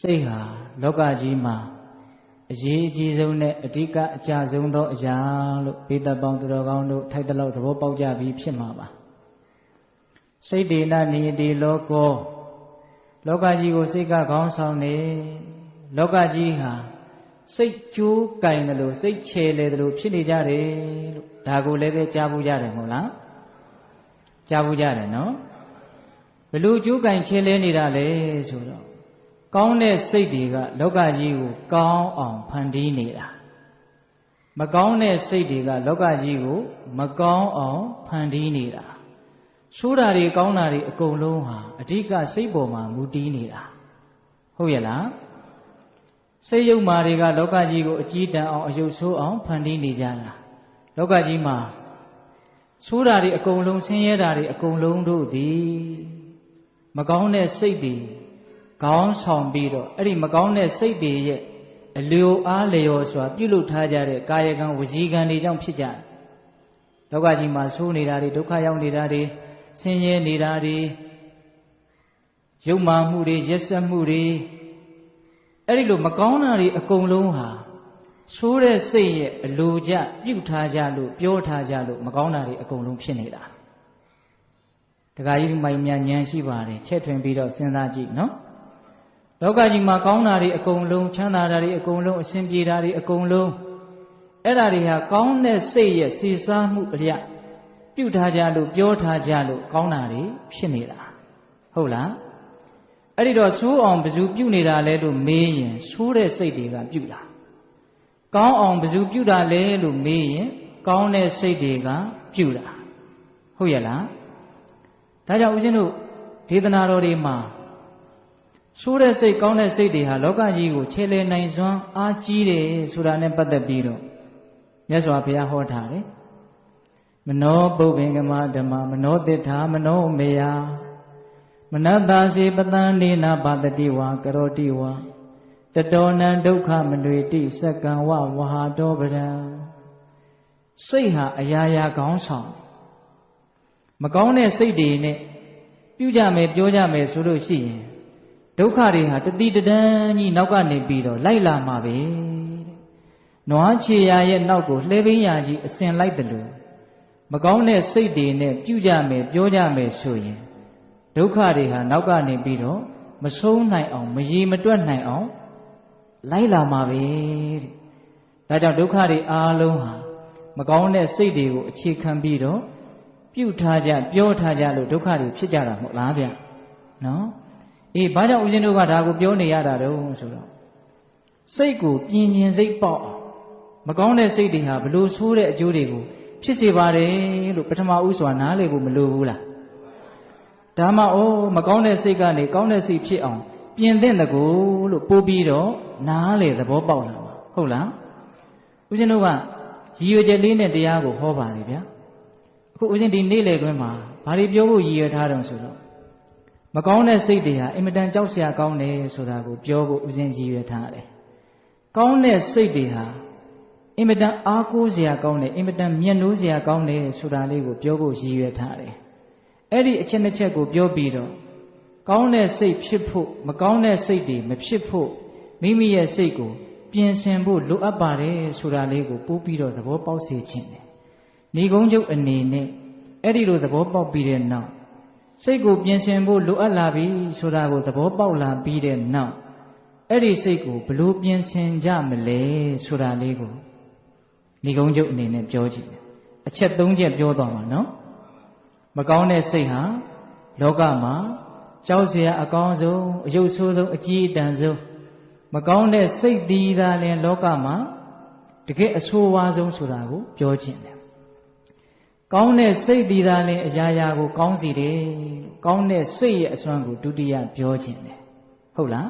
စိတ်ဟာလောကကြီးမှာအရေးအကြီးဆုံးနဲ့အဓိကအကျဆုံးသောအရာလို့ဘေးတပ်ပေါင်းသူတော်ကောင်းတို့ထိုက်တလောက်သဘောပေါက်ကြပြီးဖြစ်မှာပါစိတ်တေနနိယတိလောကောလောကကြီးကိုစိတ်ကခေါင်းဆောင်နေလောကကြီးဟာစိတ်ကြိုးကင်တယ်လို့စိတ်ချေလေတယ်လို့ဖြစ်နေကြတယ်လို့ဒါကိုလည်းပဲကြားဘူးကြတယ်မဟုတ်လားကြားဘူးကြတယ်နော်ဘလို့ကြိုးကင်ချေလဲနေတာလဲဆိုတော့ကောင်းတဲ့စိတ်တွေကလောကကြီးကိုကောင်းအောင်ဖန်တီးနေတာမကောင်းတဲ့စိတ်တွေကလောကကြီးကိုမကောင်းအောင်ဖန်တီးနေတာဆိုးတာတွေကောင်းတာတွေအကုန်လုံးဟာအဓိကစိတ်ပေါ်မှာမူတည်နေတာဟုတ်ရဲ့လားစိတ်ယုတ်မာတွေကလောကကြီးကိုအကြီးတန်းအောင်အယုတ်ဆိုးအောင်ဖန်တီးနေကြတာလောကကြီးမှာဆိုးတာတွေအကုန်လုံးဆင်းရဲတာတွေအကုန်လုံးတို့သည်မကောင်းတဲ့စိတ်တွေခေါင်းဆောင်ပြီးတော့အဲ့ဒီမကောင်းတဲ့စိတ်တွေရဲ့အလျော်အားလျော်စွာပြုလုပ်ထားကြတဲ့ကာယကံဝစီကံတွေကြောင့်ဖြစ်ကြတယ်လောကကြီးမှာဆိုးနေတာတွေဒုက္ခရောက်နေတာတွေဆင်းရဲနေတာတွေယုတ်မာမှုတွေရက်စက်မှုတွေအဲ့ဒီလိုမကောင်းတာတွေအကုန်လုံးဟာဆိုးတဲ့စိတ်ရဲ့အလိုကျပြုထားကြလို့ပြောထားကြလို့မကောင်းတာတွေအကုန်လုံးဖြစ်နေတာတခါကြီးမိုင်များဉာဏ်ရှိပါတယ်ချက်ထွင်ပြီးတော့စဉ်းစားကြည့်နော်လောကကြီးမှာကောင်းတာတွေအကုန်လုံးချမ်းသာတာတွေအကုန်လုံးအစဉ်ပြေတာတွေအကုန်လုံးအဲ့ဒါတွေဟာကောင်းတဲ့စိတ်ရဲ့စီစားမှုအလျက်ပြုထားကြလို့ပြောထားကြလို့ကောင်းတာတွေဖြစ်နေတာဟုတ်လားအဲ့ဒီတော့ဆိုးအောင်ဘယ်သူပြုနေတာလဲလို့မေးရင်ဆိုးတဲ့စိတ်တွေကပြုတာကောင်းအောင်ဘယ်သူပြုတာလဲလို့မေးရင်ကောင်းတဲ့စိတ်တွေကပြုတာဟုတ်ရဲ့လားဒါကြောင့်ဦးဇင်းတို့ဒေသနာတော်တွေမှာဆိုးတဲ့စိတ်ကောင်းတဲ့စိတ်တွေဟာလောကကြီးကိုခြေလှယ်နိုင်စွမ်းအားကြီးတယ်ဆိုတာနဲ့ပတ်သက်ပြီးတော့မြတ်စွာဘုရားဟောထားတယ်မနောပုပ္ပင်္ဂမဓမ္မမနောတိဋ္ဌာမနောမေယမနတ္တာစေပတံနေနာပါတတိဝါကရောတိဝါတတောနံဒုက္ခမနွေတိစက္ကံဝဝဟာတောပရံစိတ်ဟာအရာရာကောင်းဆောင်မကောင်းတဲ့စိတ်တွေနဲ့ပြုကြမယ်ပြောကြမယ်ဆိုလို့ရှိရင်ဒုက္ခတွေဟာတတိတဒန်းကြီးနောက်ကနေပြီးတော့လိုက်လာမှာပဲနွားချေရာရဲ့နောက်ကိုလှဲပင်းရာကြီးအစင်လိုက်တယ်လို့မကောင်းတဲ့စိတ်တွေနဲ့ပြုကြမယ်ပြောကြမယ်ဆိုရင်ဒုက္ခတွေဟာနောက်ကနေပြီးတော့မဆုံးနိုင်အောင်မရေမတွက်နိုင်အောင်လိုက်လာမှာပဲတဲ့ဒါကြောင့်ဒုက္ခတွေအားလုံးဟာမကောင်းတဲ့စိတ်တွေကိုအခြေခံပြီးတော့ပြုထားကြပြောထားကြလို့ဒုက္ခတွေဖြစ်ကြတာမဟုတ်လားဗျနော်အေးဘာကြောင့်ဦးဇင်းတို့ကဒါကိုပြောနေရတာတုံးဆိုတော့စိတ်ကိုပြင်းကျင်စိတ်ပေါက်အောင်မကောင်းတဲ့စိတ်တွေဟာဘလို့ဆိုးတဲ့အကျိုးတွေကိုဖြစ်စေပါတယ်လို့ပထမဦးစွာနားလည်ဖို့မလိုဘူးလားဒါမှမကောင်းတဲ့စိတ်ကနေကောင်းတဲ့စိတ်ဖြစ်အောင်ပြင်သင့်တကူလို့ပို့ပြီးတော့နားလေသဘောပေါက်လာပါဟုတ်လားဦးဇင်းတို့ကရည်ရွယ်ချက်လေးနဲ့တရားကိုဟောပါလေဗျာအခုဦးဇင်းဒီနေ့လေခွင်းမှာဘာတွေပြောဖို့ရည်ရွယ်ထားတယ်ဆိုတော့မကောင်းတဲ့စိတ်တွေဟာအင်မတန်ကြောက်စရာကောင်းတယ်ဆိုတာကိုပြောဖို့ဦးဇင်းရည်ရွယ်ထားတယ်ကောင်းတဲ့စိတ်တွေဟာအင်မတန်အားကိုးစရာကောင်းတယ်အင်မတန်မြတ်နိုးစရာကောင်းတယ်ဆိုတာလေးကိုပြောဖို့ရည်ရွယ်ထားတယ်အဲ့ဒီအချက်နှစ်ချက်ကိုပြောပြီးတော့ကောင်းတဲ့စိတ်ဖြစ်ဖို့မကောင်းတဲ့စိတ်တွေမဖြစ်ဖို့မိမိရဲ့စိတ်ကိုပြင်ဆင်ဖို့လိုအပ်ပါတယ်ဆိုတာလေးကိုပို့ပြီးတော့သဘောပေါက်စေခြင်းတယ်ဏိဂုံးချုပ်အနေနဲ့အဲ့ဒီလိုသဘောပေါက်ပြီးတဲ့နောက်စိတ်ကိုပြင်ဆင်ဖို့လိုအပ်လာပြီဆိုတာကိုသဘောပေါက်လာပြီးတဲ့နောက်အဲ့ဒီစိတ်ကိုဘလို့ပြင်ဆင်ကြမလဲဆိုတာလေးကိုဏိဂုံးချုပ်အနေနဲ့ပြောကြည့်တယ်အချက်၃ချက်ပြောသွားမှာနော်မကောင်းတဲ့စိတ်ဟာလောကမှာကြောက်စရာအကောင်းဆုံးအယုတ်ဆိုးဆုံးအကြီးအတန်းဆုံးမကောင်းတဲ့စိတ်ဒီသာလင်လောကမှာတကယ်အဆိုးဝါးဆုံးဆိုတာကိုပြောခြင်းတယ်ကောင်းတဲ့စိတ်ဒီသာလင်အရာရာကိုကောင်းစီတယ်ကောင်းတဲ့စိတ်ရဲ့အစွမ်းကိုဒုတိယပြောခြင်းတယ်ဟုတ်လား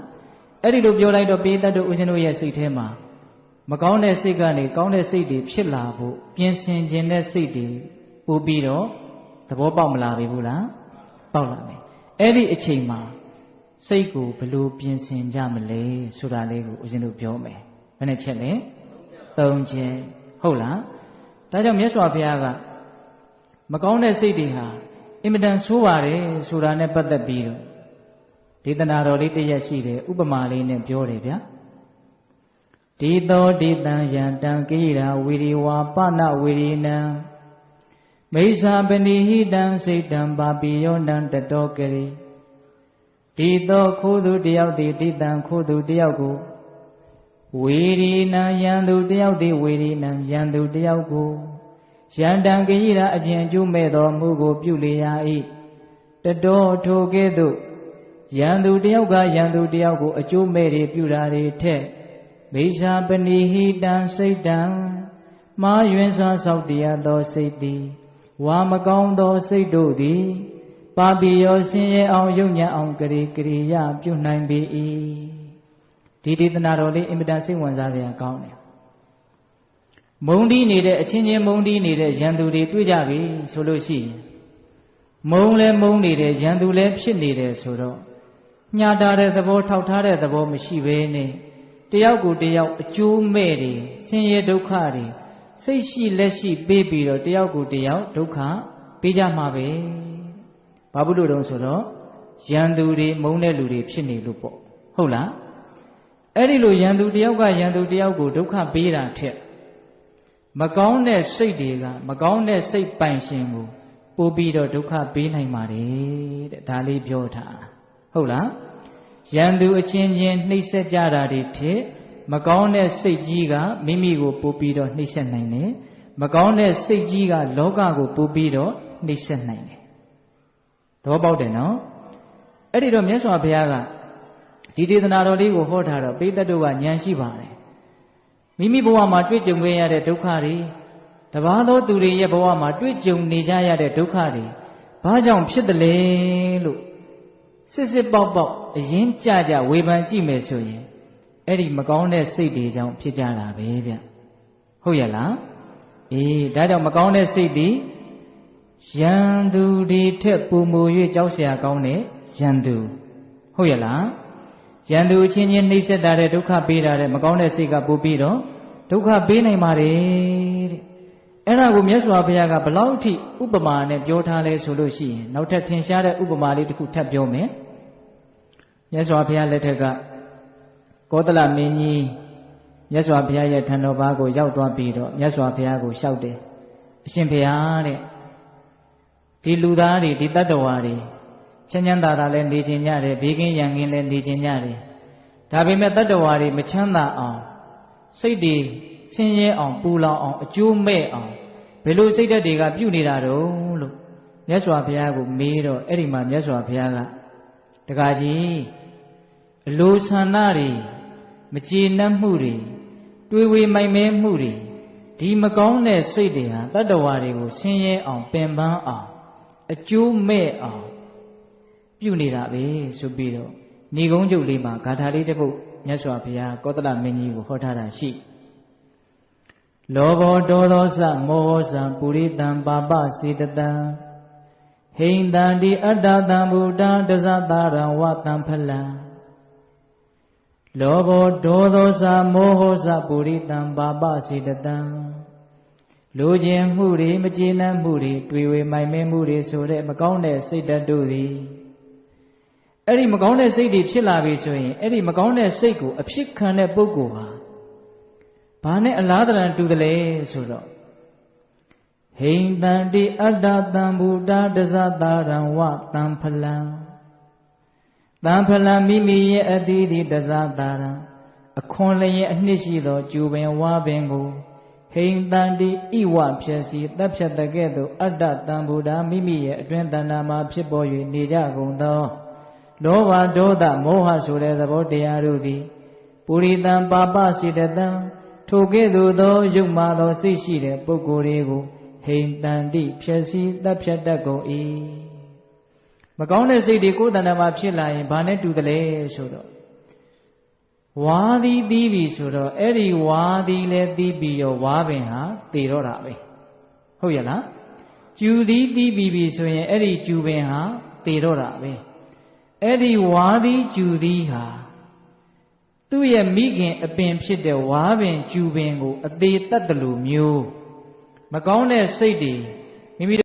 အဲ့ဒီလိုပြောလိုက်တော့ပေတတ်တို့ဦးဇင်းတို့ရဲ့စိတ်ထဲမှာမကောင်းတဲ့စိတ်ကနေကောင်းတဲ့စိတ်တွေဖြစ်လာဖို့ပြင်ဆင်ခြင်းတဲ့စိတ်တွေပို့ပြီးတော့သဘောပေါက်မလာပြီဘူးလားပေါက်လာမယ်အဲ့ဒီအချိန်မှာစိတ်ကိုဘယ်လိုပြင်ဆင်ကြမလဲဆိုတာလေးကိုဦးဇင်းတို့ပြောမယ်ဘယ်နှချက်လဲ၃ချက်ဟုတ်လားဒါကြောင့်မြတ်စွာဘုရားကမကောင်းတဲ့စိတ်တွေဟာအင်မတန်ဆိုးပါတယ်ဆိုတာနဲ့ပတ်သက်ပြီးတော့ ဒေသနာတော်လေးတရက်ရှိတယ်ဥပမာလေးနဲ့ပြောတယ်ဗျာဒီသောဒေတံယံတံကိရာဝီရိဝါပနဝီရိနံမိစ္ဆာပဏိဟိတံစိတ်တံပါပိယောနံတတောကရိဒီသောခိုးသူတယောက်သည်ဒေတံခိုးသူတယောက်ကိုဝီရိနံယံသူတယောက်သည်ဝီရိနံယံသူတယောက်ကိုယံတံကိရာအကျဉ်အကျိုးမဲ့သောမှုကိုပြုလေရ၏တတောထိုကဲ့သို့ယံသူတယောက်ကယံသူတယောက်ကိုအကျိုးမဲ့တွေပြုတာတွေထက်မိစ္ဆာပဏိဟိတံစိတ်တံမာယွင်စွာဆောက်တရားသောစိတ်သည်ဝါမကောင်းသောစိတ်တို့သည်ပါပိယောဆင်းရဲအောင်ယုံညံ့အောင်ကရိယပြုနိုင်ပေ၏ဒီဒေသနာတော်လေးအင်မတန်စိတ်ဝင်စားစရာကောင်းတယ်မုံတီးနေတဲ့အချင်းချင်းမုံတီးနေတဲ့ရန်သူတွေတွေ့ကြပြီဆိုလို့ရှိရင်မုံလဲမုံနေတယ်ရန်သူလဲဖြစ်နေတယ်ဆိုတော့ညှာတာတဲ့သဘောထောက်ထားတဲ့သဘောမရှိဘဲနဲ့တယောက်ကိုတယောက်အကျိုးမဲ့တွေဆင်းရဲဒုက္ခတွေစိတ်ရှိလက်ရှိပေးပြီးတော့တယောက်ကိုတယောက်ဒုက္ခပေးကြမှာပဲဘာဖြစ်လို့တုံးဆိုတော့ရန်သူတွေမုံတဲ့လူတွေဖြစ်နေလို့ပေါ့ဟုတ်လားအဲ့ဒီလိုရန်သူတယောက်ကရန်သူတယောက်ကိုဒုက္ခပေးတာထက်မကောင်းတဲ့စိတ်တွေကမကောင်းတဲ့စိတ်ပိုင်ရှင်ကိုပို့ပြီးတော့ဒုက္ခပေးနိုင်ပါတယ်တဲ့ဒါလေးပြောထားဟုတ်လားရန်သူအချင်းချင်းနှိပ်စက်ကြတာတွေထက်မကောင်းတဲ့စိတ်ကြီးကမိမိကိုပို့ပြီးတော့နှိပ်စက်နိုင်တယ်မကောင်းတဲ့စိတ်ကြီးကလောကကိုပို့ပြီးတော့နှိပ်စက်နိုင်တယ်သဘောပေါက်တယ်နော်အဲ့ဒီတော့မြတ်စွာဘုရားကဒီဒေသနာတော်လေးကိုဟောထားတော့ပိဋကတ်တို့ကဉာဏ်ရှိပါတယ်မိမိဘဝမှာတွေ့ကြုံခဲ့ရတဲ့ဒုက္ခတွေတပါးသောသူတွေရဲ့ဘဝမှာတွေ့ကြုံနေကြရတဲ့ဒုက္ခတွေဘာကြောင့်ဖြစ်တယ်လဲလို့စစ်ပေါက်အရင်ကြဝေဖန်ကြည့်မယ်ဆိုရင်အဲ့ဒီမကောင်းတဲ့စိတ်တွေကြောင့်ဖြစ်ကြတာပဲဗျဟုတ်ရဲ့လားအေးဒါကြောင့်မကောင်းတဲ့စိတ်တွေရန်သူတွေထက်ပုံမူ၍ကြောက်เสียကောင်းတဲ့ရန်သူဟုတ်ရဲ့လားရန်သူအချင်းချင်းနှိပ်စက်တာတဲ့ဒုက္ခပေးတာတဲ့မကောင်းတဲ့စိတ်ကပို့ပြီးတော့ဒုက္ခပေးနိုင်ပါတယ်တဲ့အဲ့ဒါကိုမြတ်စွာဘုရားကဘလောက်ထိဥပမာနဲ့ပြောထားလဲဆိုလို့ရှိရင်နောက်ထပ်ထင်ရှားတဲ့ဥပမာလေးတစ်ခုထပ်ပြောမယ်မြတ်စွာဘုရားလက်ထက်ကကောသလမင်းကြီးမြတ်စွာဘုရားရဲ့ထံတော်ဘာကိုရောက်သွားပြီးတော့မြတ်စွာဘုရားကိုလျှောက်တယ်အရှင်ဘုရားတဲ့ဒီလူသားတွေဒီတတ္တဝါတွေချမ်းချမ်းသာသာလည်းနေခြင်းကြတယ်ဘေးကင်းရန်ကင်းလည်းနေခြင်းကြတယ်ဒါပေမဲ့တတ္တဝါတွေမချမ်းသာအောင်စိတ်တွေဆင်းရဲအောင်ပူလောင်အောင်အကျိုးမဲ့အောင်ဘယ်လိုစိတ်ဓာတ်တွေကပြုနေတာတော့လို့မြတ်စွာဘုရားကိုမေးတော့အဲ့ဒီမှာမြတ်စွာဘုရားကတကားကြီးအလိုဆန္ဒတွေမကျေနပ်မှုတွေတွေးဝေမိုက်မဲမှုတွေဒီမကောင်းတဲ့စိတ်တွေဟာတတ္တဝါတွေကိုဆင်းရဲအောင်ပင်ပန်းအောင်အကျိုးမဲ့အောင်ပြုနေတာပဲဆိုပြီးတော့ဏိဂုံးချုပ်လေးမှာဂါထာလေးတစ်ပုဒ်မြတ်စွာဘုရားကောသလမင်းကြီးကိုဟောထားတာရှိလောဘောဒေါသောစမောဟစံပုရိတံပါပစေတတံဟိန္တံတိအတ္တတံဗုဒ္ဓံတဇတာရံဝတံဖလံလောဘောဒေါသောစမောဟစပုရိတံပါပစေတတံလိုခြင်းမှုတွေမကျေနပ်မှုတွေတွေ့ဝေမိုင်မဲမှုတွေဆိုတဲ့မကောင်းတဲ့စိတ်ဓာတ်တို့သည်အဲ့ဒီမကောင်းတဲ့စိတ်တွေဖြစ်လာပြီဆိုရင်အဲ့ဒီမကောင်းတဲ့စိတ်ကိုအဖြစ်ခံတဲ့ပုဂ္ဂိုလ်ဟာဘာနဲ့အလားတန်တူတယ်လဲဆိုတော့ဟိန္တံတိအတ္တတံဗုဒ္ဓတဇတာရံဝတံဖလံတံဖလံမိမိရဲ့အတိတိတဇတာရံအခွန်လျင်အနှစ်ရှိသောကျူပင်ဝါပင်ကိုဟိန္တံတိဣဝဖြည့်စီတပ်ဖြတ်တဲ့ကဲ့သို့အတ္တတံဗုဒ္ဓမိမိရဲ့အတွင်းတဏ္ဍာမှာဖြစ်ပေါ်၍နေကြကုန်သောလောဘဒေါသမောဟဆိုတဲ့သဘောတရားတို့သည်ပုရိသံပါပစေတတံထိုကဲ့သို့သောယုတ်မာသောစိတ်ရှိတဲ့ပုဂ္ဂိုလ်တွေကိုဟိန္တံတိဖြည့်စီတပ်ဖြတ်တတ်ကုန်၏မကောင်းတဲ့စိတ်တွေကိုယ်တဏ္ဍာမှာဖြစ်လာရင်ဘာနဲ့တူတယ်လဲဆိုတော့ဝါသည်သီးပြီဆိုတော့အဲ့ဒီဝါသည်လည်းသီးပြီးရောဝါပင်ဟာတည်တော့တာပဲဟုတ်ရဲ့လားကျူသည်သီးပြီးပြီဆိုရင်အဲ့ဒီကျူပင်ဟာတည်တော့တာပဲအဲ့ဒီဝါသည်ကျူသည်ဟာသူ့ရဲ့မိခင်အပင်ဖြစ်တဲ့ဝါပင်ကျူပင်ကိုအသေးတတ်တယ်လို့မျိုးမကောင်းတဲ့စိတ်တွေမိမိ